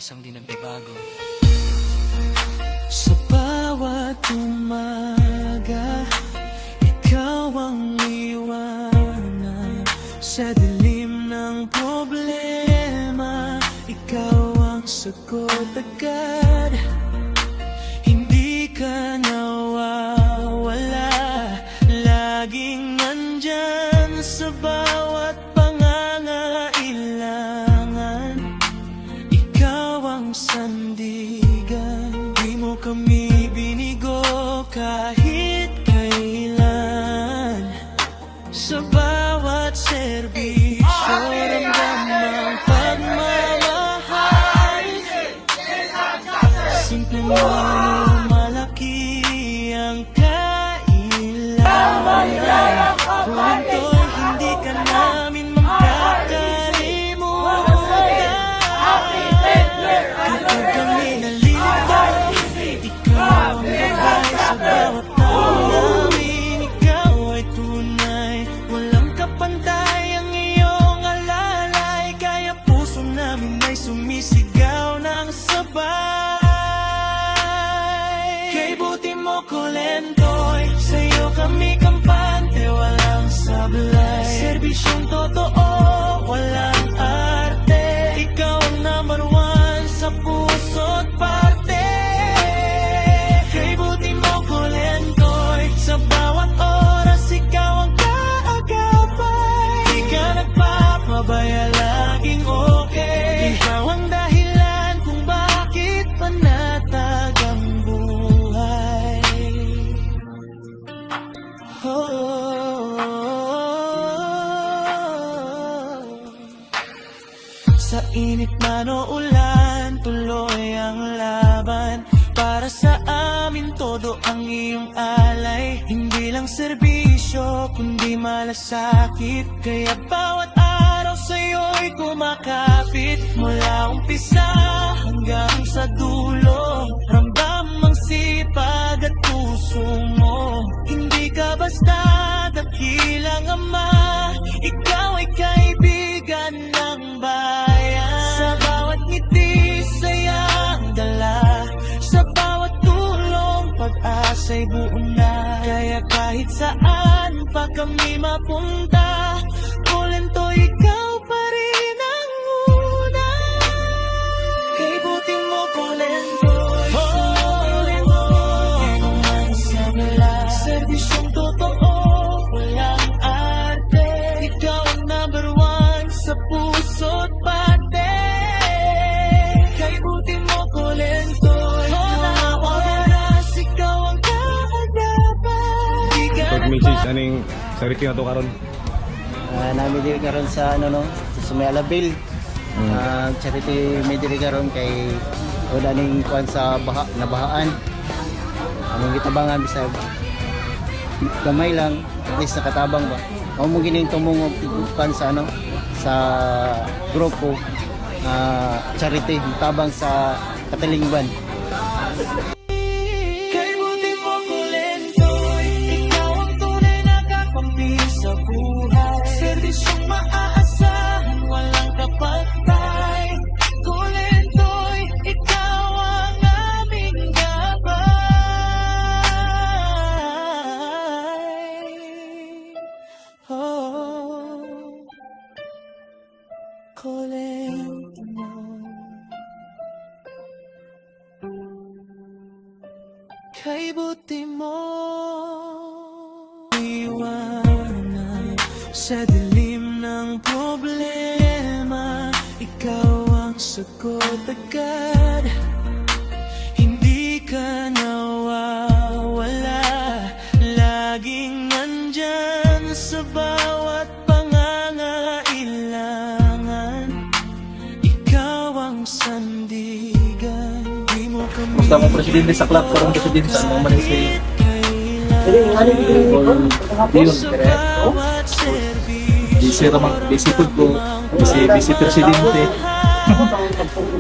isang di nagbabago. Sa bawat umaga, ikaw ang iwanan. Sa dilim ng problema, ikaw ang sagot agad. Hindi ka nawawala, laging nandyan sa bawat pangangailangan. Ikaw ang sandigan, di mo kami binigo kahit kailan. Sa bawat serbisyo, ramdam ang pagmamahal. Simple mo, malaki ang kailangan. Kung ito'y hindi ka namin makakalimutan. Kapag kami nalilito, ikaw ang gabay sa bawat tao namin. Ikaw ay tunay, walang kapantay ang iyong alalay. Kaya puso namin ay sumisigaw ng sabay. Kay buti mo kulentoy, sa'yo kami kampante, walang sablay. Serbisyong totoo, walang arte. Ikaw ang number one sa puso't parte. Kay buti mo kulentoy, sa bawat oras ikaw ang kaagapay. Di ka nagpapabaya, laging okay. Ikaw ang dahilan kung bakit panatag ang buhay. Sa init man o ulan, tuloy ang laban. Para sa amin todo ang iyong alay. Hindi lang serbisyo, kundi malasakit. Kaya bawat araw sa'yo'y kumakapit. Mula umpisa hanggang sa dulo, ramdam ang sipag at puso mo. Hindi ka basta dakilang ama, ikaw ay kaibigan ng bayan. Sa bawat ngiti, saya ang dala. Sa bawat tulong, pag-asa'y buo na. Kaya kahit saan pa kami mapunta, kulento ikaw pa rin ang una. Kay buti mo kulento, serbisyong totoo, walang arte. Ikaw ang number one sa puso't parte. Kay buti mo kulento, mga oras ikaw ang kaagapan. Pag-message, aning sariti na to karon. Namin diri karon sa ano no, sa Sumayalabil. Charity may diri karon kay wala ning kuan sa nabahaan. Anong gitabangan bisag gamay lang, at least nakatabang ba. Ako mo gining tumungog tigukan sa ano, sa grupo charity tabang sa Katalingban. Kay buti mo kulentoy, ikaw ang tunay na kakampi sa buhay. Serbisyong maaasahan, walang kapantay. Kulentoy, ikaw ang aming gabay. Oh, kulento mo. Kay buti mo iwanan. Sa dilim ng problema, ikaw ang sagot agad. Hindi ka nawawala, laging nandyan sa bawat pangangailangan. Ikaw ang sandigan, di mo kami Gusto mo presidente sa club, parang presidente sa mga manisay. Yun, pero busy food ko, busy presidente.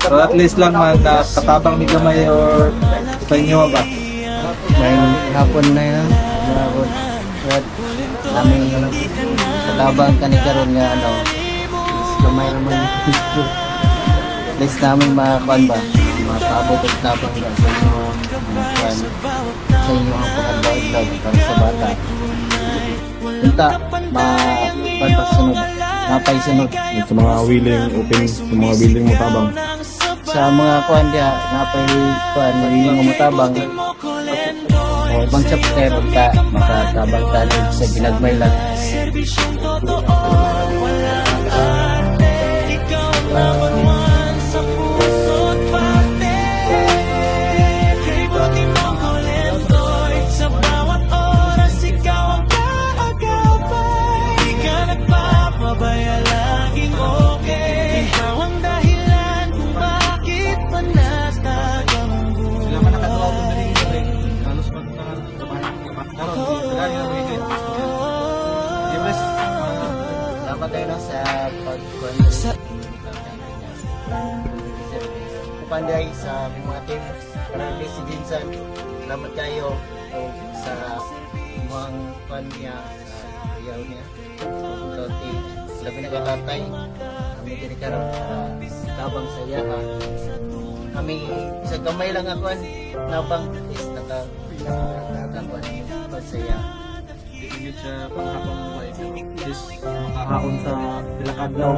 Pero at least lang katabang ni gamay or sa inyo ba? May hapon na yan. Hapon. At namin katabang kanikaroon nga ano. Gamay naman. At least namin makakuan ba, makaabot at tabang yan sa inyo kuan, sa inyo ang pagkabawag para sa bata. Punta, mapagpasunod, mapaisunod. Sa mga willing open, sa mga willing mo tabang. Sa mga kuan dia, napay kuan, mga mutabang, o ibang chapter, ka, makatabang tanig sa ginagmay lang. Serbisyong totoo, walang arte. Ikaw ang number one sa puso't parte. Kay buti mo ko lentoy. Sa bawat oras, ikaw ang kaagapay. Di ka nagpapabaya, laging okay. Ikaw ang dahilan kung bakit panatag ang buhay. Dapat tayo lang sa pagkuhan Panday sa aming mga team. Para si Jinsan, salamat kayo o sa mga fan niya, iyaw niya. So, labi na katatay, kami din karoon tabang sa iya ha. Kami isa gamay lang ako nabang is nakakuan sa iya. Hindi siya panghapang buhay, pero at least makakaon sa Pilakadlaw.